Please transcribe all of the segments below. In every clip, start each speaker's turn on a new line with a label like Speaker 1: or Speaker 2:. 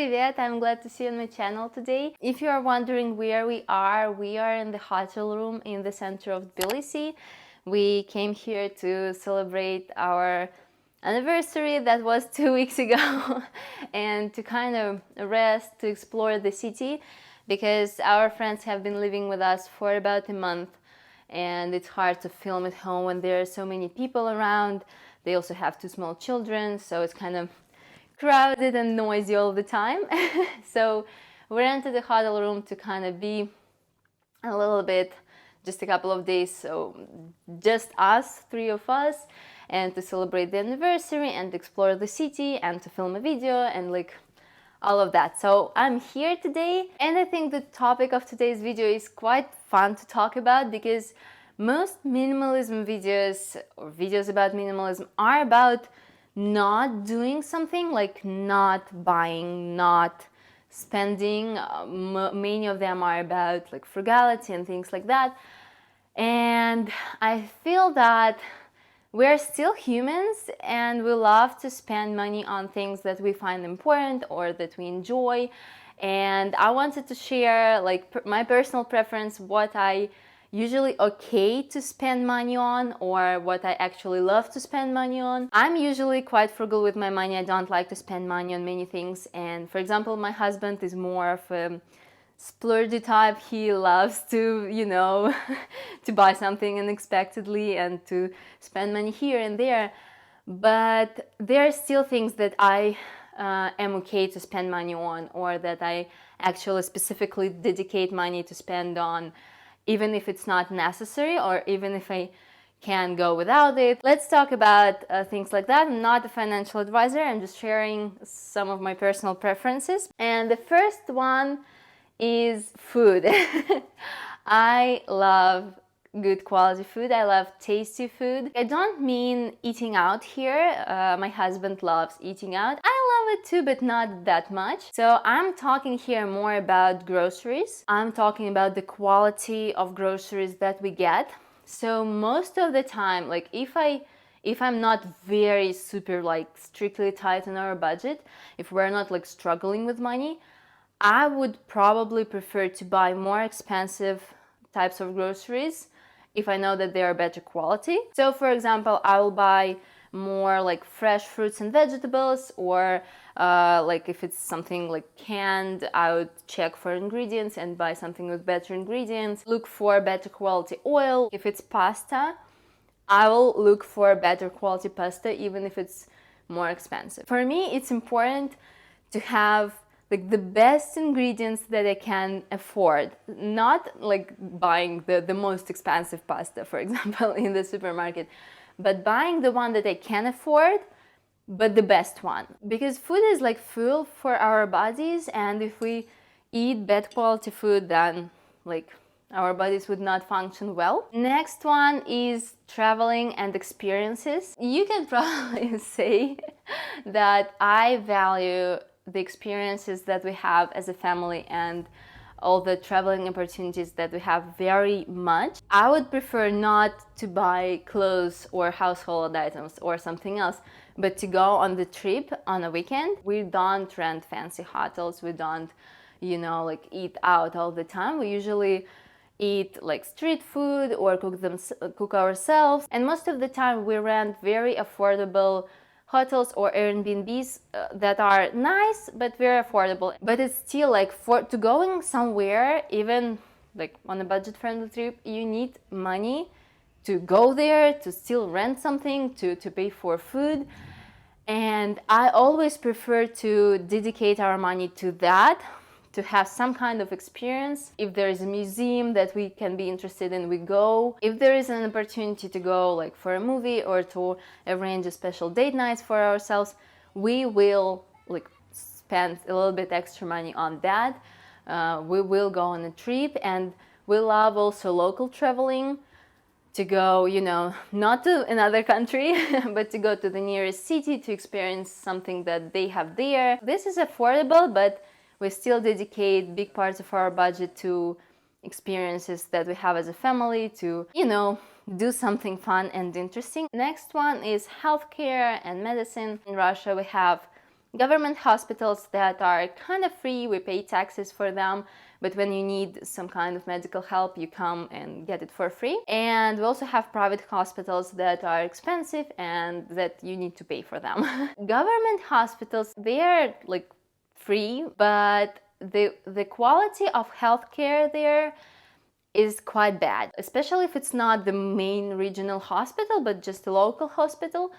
Speaker 1: привет! I'm glad to see you on my channel today. If you are wondering where we are in the hotel room in the center of Tbilisi. We came here to celebrate our anniversary that was 2 weeks ago and to kind of rest, to explore the city because our friends have been living with us for about a month and it's hard to film at home when there are so many people around. They also have 2 small children, so it's kind of crowded and noisy all the time. So we rented a hotel room to kind of be a little bit, just a couple of days, so just us, 3 of us, and to celebrate the anniversary and explore the city and to film a video and like all of that. So I'm here today and I think the topic of today's video is quite fun to talk about because most minimalism videos or videos about minimalism are about not doing something, like not buying, not spending. Many of them are about like frugality and things like that. And I feel that we're still humans and we love to spend money on things that we find important or that we enjoy. And I wanted to share like my personal preference, what I usually okay to spend money on or what I actually love to spend money on. I'm usually quite frugal with my money. I don't like to spend money on many things. And for example, my husband is more of a splurgy type. He loves to, you know, to buy something unexpectedly and to spend money here and there. But there are still things that I am okay to spend money on or that I actually specifically dedicate money to spend on, even if it's not necessary or even if I can go without it. Let's talk about things like that. I'm not a financial advisor. I'm just sharing some of my personal preferences. And the first one is food. I love good quality food. I love tasty food. I don't mean eating out here. My husband loves eating out. I love it too, but not that much. So I'm talking here more about groceries. I'm talking about the quality of groceries that we get. So most of the time, like if I'm not very super like strictly tight on our budget, if we're not like struggling with money, I would probably prefer to buy more expensive types of groceries if I know that they are better quality. So for example, I will buy more like fresh fruits and vegetables, or like if it's something like canned, I would check for ingredients and buy something with better ingredients. Look for better quality oil. If it's pasta, I will look for better quality pasta even if it's more expensive. For me, it's important to have like the best ingredients that I can afford, not like buying the most expensive pasta, for example, in the supermarket, but buying the one that I can afford, but the best one. Because food is like fuel for our bodies, and if we eat bad quality food, then like our bodies would not function well. Next one is traveling and experiences. You can probably say that I value the experiences that we have as a family and all the traveling opportunities that we have very much. I would prefer not to buy clothes or household items or something else, but to go on the trip on a weekend. We don't rent fancy hotels. We don't, you know, like eat out all the time. We usually eat like street food or cook ourselves. And most of the time we rent very affordable hotels or Airbnbs that are nice but very affordable. But it's still like to going somewhere, even like on a budget-friendly trip, you need money to go there, to still rent something, to pay for food. And I always prefer to dedicate our money to that, to have some kind of experience. If there is a museum that we can be interested in, we go. If there is an opportunity to go like for a movie or to arrange a special date nights for ourselves, we will like spend a little bit extra money on that. We will go on a trip, and we love also local traveling, to go, you know, not to another country, but to go to the nearest city to experience something that they have there. This is affordable, but we still dedicate big parts of our budget to experiences that we have as a family, to, you know, do something fun and interesting. Next one is healthcare and medicine. In Russia, we have government hospitals that are kind of free, we pay taxes for them, but when you need some kind of medical help, you come and get it for free. And we also have private hospitals that are expensive and that you need to pay for them. Government hospitals, they're like free, but the quality of healthcare there is quite bad, especially if it's not the main regional hospital, but just a local hospital.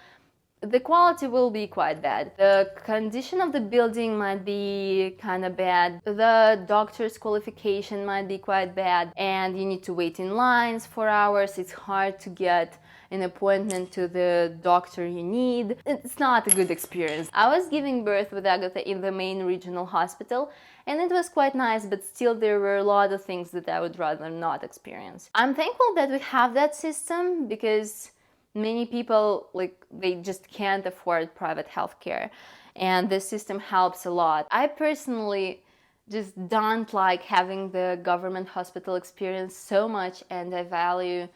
Speaker 1: The quality will be quite bad. The condition of the building might be kind of bad. The doctor's qualification might be quite bad, and you need to wait in lines for hours. It's hard to get an appointment to the doctor you need. It's not a good experience. I was giving birth with Agatha in the main regional hospital, and it was quite nice, but still there were a lot of things that I would rather not experience. I'm thankful that we have that system, because many people, like, they just can't afford private healthcare, and this system helps a lot. I personally just don't like having the government hospital experience so much, and I value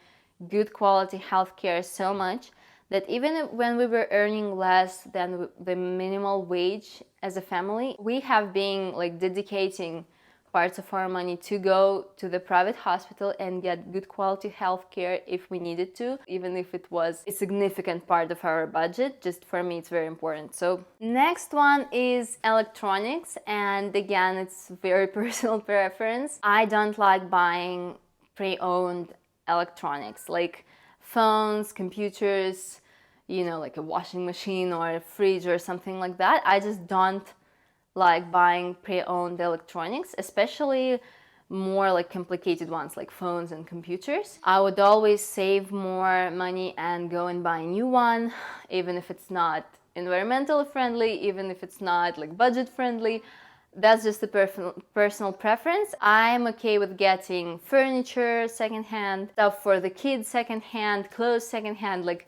Speaker 1: good quality healthcare so much that even when we were earning less than the minimal wage as a family, we have been like dedicating parts of our money to go to the private hospital and get good quality healthcare if we needed to, even if it was a significant part of our budget. Just for me, it's very important. So next one is electronics, and again, it's very personal preference. I don't like buying pre-owned electronics like phones, computers, you know, like a washing machine or a fridge or something like that. I just don't like buying pre-owned electronics, especially more like complicated ones like phones and computers. I would always save more money and go and buy a new one, even if it's not environmentally friendly, even if it's not like budget friendly. That's just a personal preference. I'm okay with getting furniture secondhand, stuff for the kids secondhand, clothes secondhand, like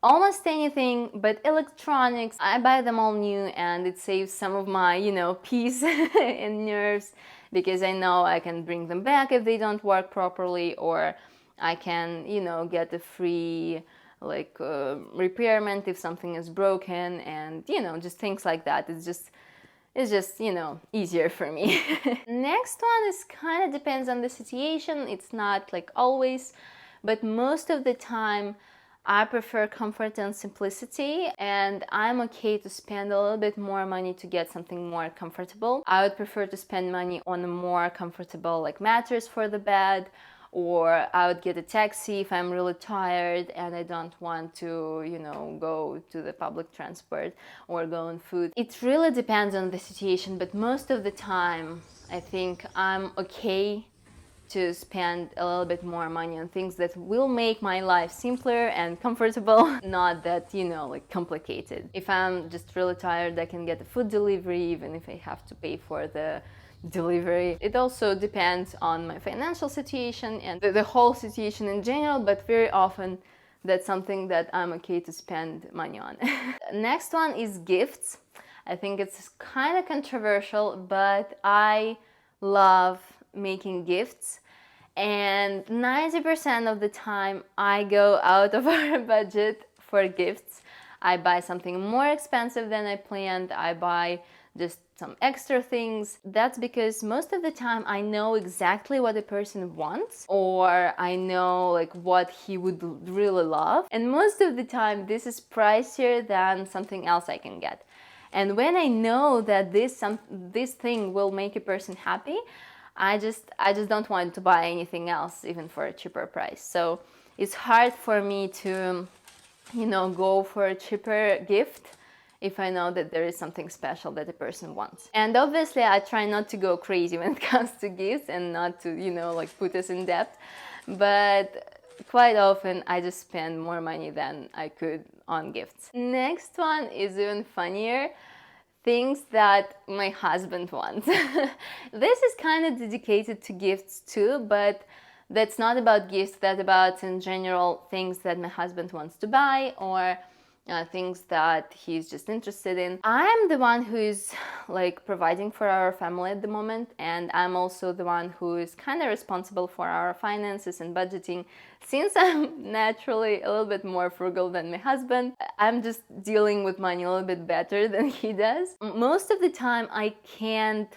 Speaker 1: almost anything. But electronics, I buy them all new, and it saves some of my, you know, peace and nerves, because I know I can bring them back if they don't work properly, or I can, you know, get a free like repairment if something is broken, and you know, just things like that. It's just, you know, easier for me. Next one is kind of depends on the situation. It's not like always, but most of the time I prefer comfort and simplicity, and I'm okay to spend a little bit more money to get something more comfortable. I would prefer to spend money on a more comfortable like mattress for the bed, or I would get a taxi if I'm really tired and I don't want to, you know, go to the public transport or go on food. It really depends on the situation, but most of the time I think I'm okay to spend a little bit more money on things that will make my life simpler and comfortable, not that, you know, like complicated. If I'm just really tired, I can get a food delivery, even if I have to pay for the delivery. It also depends on my financial situation and the whole situation in general, but very often that's something that I'm okay to spend money on. Next one is gifts. I think it's kind of controversial, but I love making gifts, and 90% of the time I go out of our budget for gifts. I buy something more expensive than I planned. I buy just some extra things. That's because most of the time I know exactly what a person wants, or I know like what he would really love, and most of the time this is pricier than something else I can get. And when I know that this thing will make a person happy, I just don't want to buy anything else, even for a cheaper price. So it's hard for me to, you know, go for a cheaper gift if I know that there is something special that the person wants. And obviously I try not to go crazy when it comes to gifts and not to, you know, like put us in debt. But quite often I just spend more money than I could on gifts. Next one is even funnier. Things that my husband wants. This is kind of dedicated to gifts too, but that's not about gifts, that's about in general things that my husband wants to buy, or things that he's just interested in. I'm the one who is like providing for our family at the moment, and I'm also the one who is kind of responsible for our finances and budgeting. Since I'm naturally a little bit more frugal than my husband, I'm just dealing with money a little bit better than he does. Most of the time I can't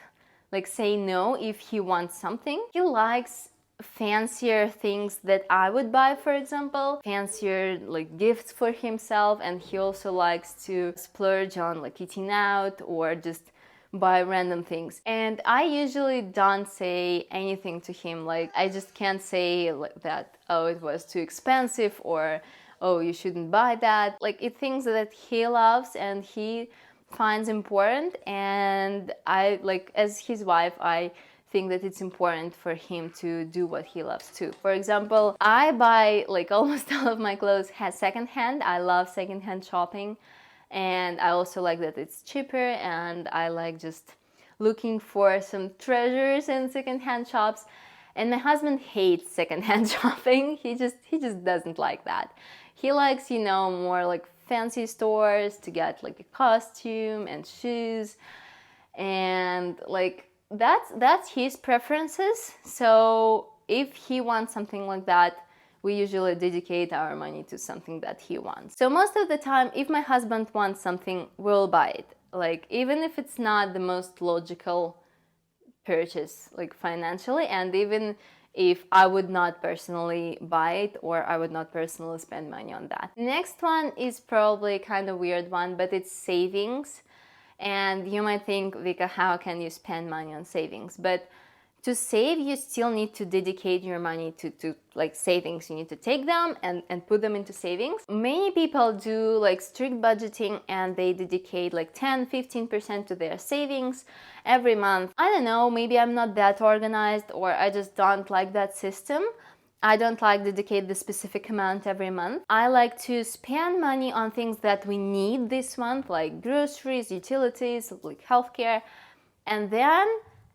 Speaker 1: like say no if he wants something. He likes fancier things that I would buy, for example, fancier like gifts for himself, and he also likes to splurge on like eating out or just buy random things. And I usually don't say anything to him, like I just can't say like that, oh, it was too expensive, or oh, you shouldn't buy that. Like it's things that he loves and he finds important, and I, like, as his wife, I think that it's important for him to do what he loves too. For example, I buy like almost all of my clothes secondhand. I love secondhand shopping, and I also like that it's cheaper, and I like just looking for some treasures in secondhand shops. And my husband hates secondhand shopping. He just doesn't like that. He likes, you know, more like fancy stores to get like a costume and shoes, and like that's his preferences. So if he wants something like that, we usually dedicate our money to something that he wants. So most of the time, if my husband wants something, we'll buy it, like even if it's not the most logical purchase like financially, and even if I would not personally buy it, or I would not personally spend money on that. Next one is probably kind of weird one, but it's savings. And you might think, Vika, how can you spend money on savings? But to save, you still need to dedicate your money to like savings. You need to take them and put them into savings. Many people do like strict budgeting, and they dedicate like 10-15% to their savings every month. I don't know, maybe I'm not that organized, or I just don't like that system. I don't like dedicate the specific amount every month. I like to spend money on things that we need this month, like groceries, utilities, like healthcare, and then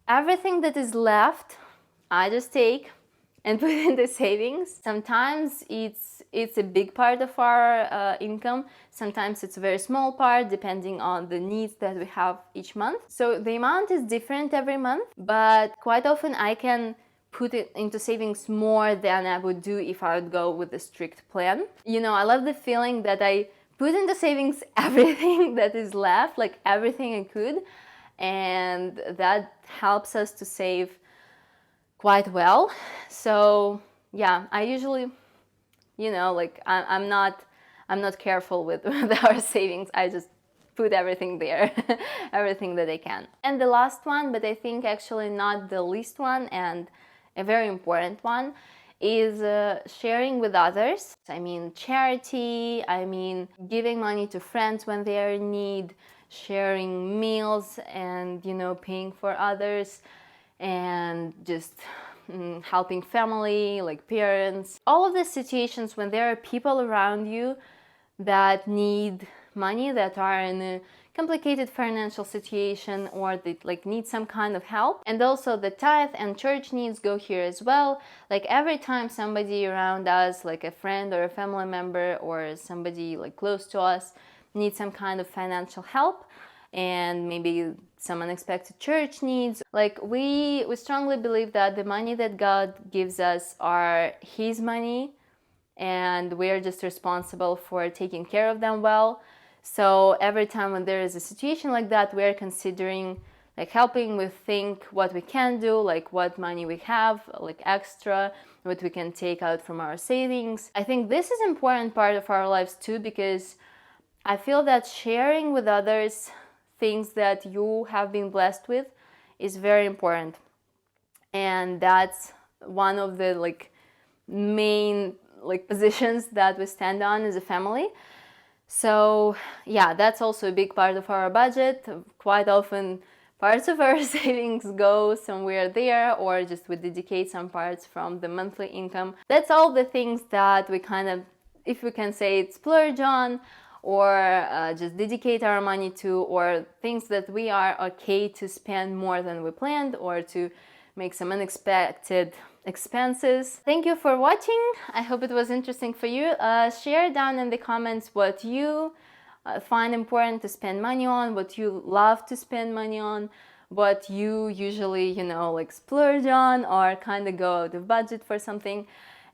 Speaker 1: everything that is left, I just take and put into savings. Sometimes it's a big part of our income. Sometimes it's a very small part, depending on the needs that we have each month. So the amount is different every month, but quite often I can put it into savings more than I would do if I would go with a strict plan. You know, I love the feeling that I put into savings everything that is left, like everything I could, and that helps us to save quite well. So yeah, I usually, you know, like I'm not careful with our savings. I just put everything there, everything that I can. And the last one, but I think actually not the least one, and a very important one, is sharing with others. I mean charity, I mean giving money to friends when they are in need, sharing meals, and, you know, paying for others, and just helping family, like parents. All of the situations when there are people around you that need money, that are in a complicated financial situation, or they like need some kind of help. And also the tithe and church needs go here as well. Like every time somebody around us, like a friend or a family member or somebody like close to us, needs some kind of financial help, and maybe some unexpected church needs, like we strongly believe that the money that God gives us are his money, and we're just responsible for taking care of them well. So every time when there is a situation like that, we're considering like helping. We think what we can do, like what money we have, like extra, what we can take out from our savings. I think this is an important part of our lives too, because I feel that sharing with others things that you have been blessed with is very important. And that's one of the like main like positions that we stand on as a family. So yeah, that's also a big part of our budget. Quite often parts of our savings go somewhere there, or just we dedicate some parts from the monthly income. That's all the things that we kind of, if we can say it, splurge on, or just dedicate our money to, or things that we are okay to spend more than we planned, or to make some unexpected expenses. Thank you for watching. I hope it was interesting for you. Share down in the comments what you find important to spend money on, what you love to spend money on, what you usually, like splurge on or kind of go out of budget for something.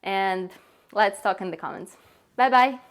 Speaker 1: And let's talk in the comments. Bye bye.